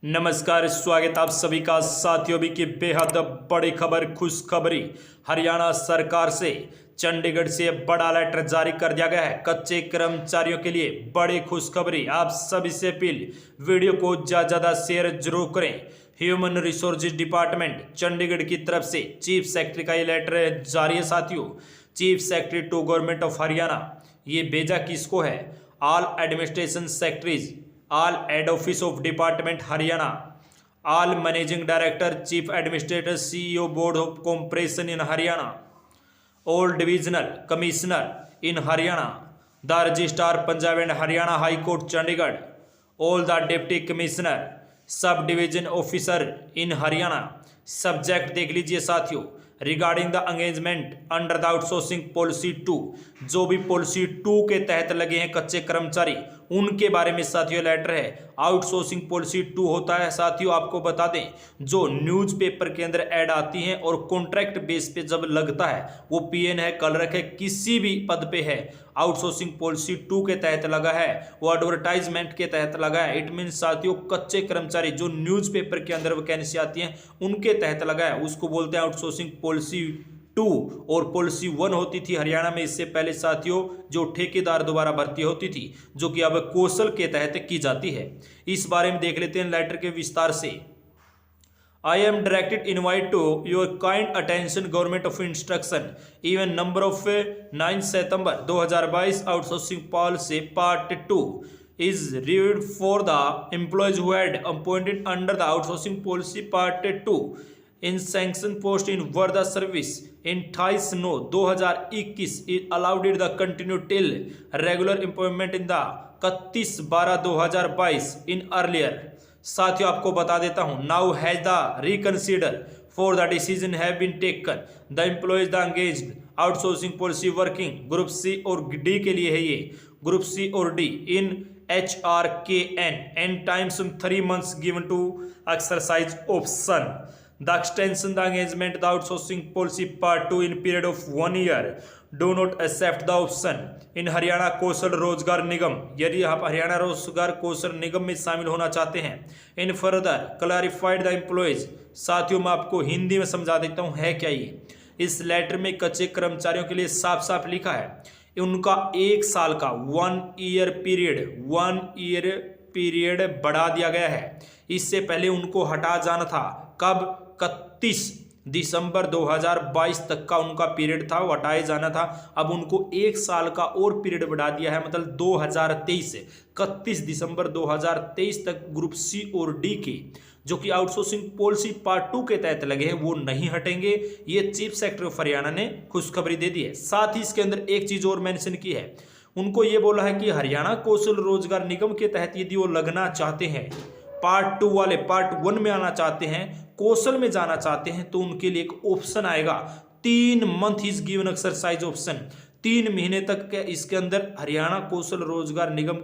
नमस्कार, स्वागत आप सभी का साथियों भी की बेहद बड़ी खबर, खुशखबरी। हरियाणा सरकार से चंडीगढ़ से बड़ा लेटर जारी कर दिया गया है कच्चे कर्मचारियों के लिए। बड़ी खुशखबरी, आप सभी से अपील, वीडियो को ज़्यादा शेयर जरूर करें। ह्यूमन रिसोर्सेज डिपार्टमेंट चंडीगढ़ की तरफ से चीफ सेक्रेटरी का ये लेटर जारी है साथियों। Chief secretary to government of Haryana, ये भेजा किसको है? All administration secretaries, all head office of department Haryana, all managing director, chief administrator, CEO board of corporation in Haryana, all divisional commissioner in Haryana, the registrar Punjab and Haryana high court Chandigarh, all the deputy commissioner, sub division officer in Haryana. Subject देख लीजिए साथियों, regarding the engagement under the outsourcing policy 2, जो भी policy 2 के तहत लगे हैं कच्चे कर्मचारी, उनके बारे में साथियों लेटर है। आउटसोर्सिंग पॉलिसी 2 होता है साथियों, आपको बता दें, जो न्यूज़पेपर के अंदर ऐड आती हैं और कॉन्ट्रैक्ट बेस पे जब लगता है, वो पीएन है, क्लर्क है, किसी भी पद पे है, आउटसोर्सिंग पॉलिसी 2 के तहत लगा है, वो एडवर्टाइजमेंट के तहत लगा है। इट मीन साथियों, कच्चे कर्मचारी जो न्यूज़पेपर के अंदर वैकेंसी आती है उनके तहत लगा है, उसको बोलते हैं आउटसोर्सिंग पॉलिसी 2। और पॉलिसी 1 होती थी हरियाणा में इससे पहले साथियों, जो ठेकेदार द्वारा भर्ती होती थी, जो कि अब कौशल के तहत की जाती है। इस बारे में देख लेते हैं लेटर के विस्तार से। I am directed invite to your kind attention government of instruction even number of 9 September 2022 outsourcing policy part 2 is reviewed for the employees who had appointed under the outsourcing policy part 2 in sanction post in Varda service in 28/9/2021 is allowed the continue till regular employment in the 31/12/2022 in earlier। साथियों आपको बता देता हूं, now has the reconsider for the decision have been taken the employees the engaged outsourcing policy working group C और D के लिए है ये, ग्रुप सी और D in HRKN and times 3 months given to exercise option the extension the engagement the outsourcing policy part 2 in period of 1 year do not accept the option in Haryana Kaushal Rozgar Nigam. यदि आप हरियाणा रोजगार कौशल निगम में शामिल होना चाहते हैं, in further clarified the employees. साथियों मैं आपको हिंदी में समझा देता हूं है क्या ये। इस लेटर में कच्चे कर्मचारियों के लिए साफ साफ लिखा है, उनका 1 साल का 1 year पीरियड बढ़ा दिया गया है। इससे पहले उनको हटा जाना था, कब? 31 दिसंबर 2022 तक का उनका पीरियड था, वो हटाए जाना था। अब उनको 1 साल का और पीरियड बढ़ा दिया है, मतलब 2023 से 31 दिसंबर 2023 तक ग्रुप सी और डी के जो कि आउटसोर्सिंग पॉलिसी पार्ट 2 के तहत लगे हैं वो नहीं हटेंगे। ये चीफ सेक्रेटरी ऑफ हरियाणा ने खुशखबरी दे दी है। साथ ही इसके अंदर एक चीज और मेंशन की है, उनको ये बोला है कि हरियाणा कौशल रोजगार निगम के तहत यदि वो लगना चाहते हैं, पार्ट 2 वाले पार्ट 1 में आना चाहते हैं, कौशल में जाना चाहते हैं, तो उनके लिए एक ऑप्शन आएगा 3 month is given exercise option. 3 महीने तक के इसके अंदर हरियाणा कौशल रोजगार निगम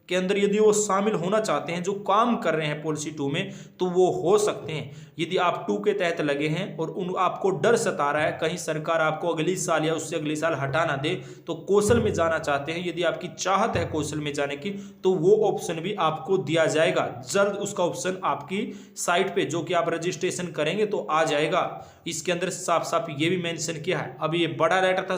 के अंदर यदि वो शामिल होना चाहते हैं, जो काम कर रहे हैं पॉलिसी 2 में, तो वो हो सकते हैं। यदि आप 2 के तहत लगे हैं और आपको डर सता रहा है कहीं सरकार आपको अगली साल या उससे अगले साल हटा ना दे, तो कौशल में जाना चाहते हैं, यदि आपकी चाहत है कौशल में जाने की, तो वो ऑप्शन भी आपको दिया जाएगा जल्द। उसका ऑप्शन आपकी साइट पे जो कि आप रजिस्ट्रेशन करेंगे तो आ जाएगा। इसके अंदर साफ साफ ये भी मेंशन किया है। अब ये बड़ा लेटर था।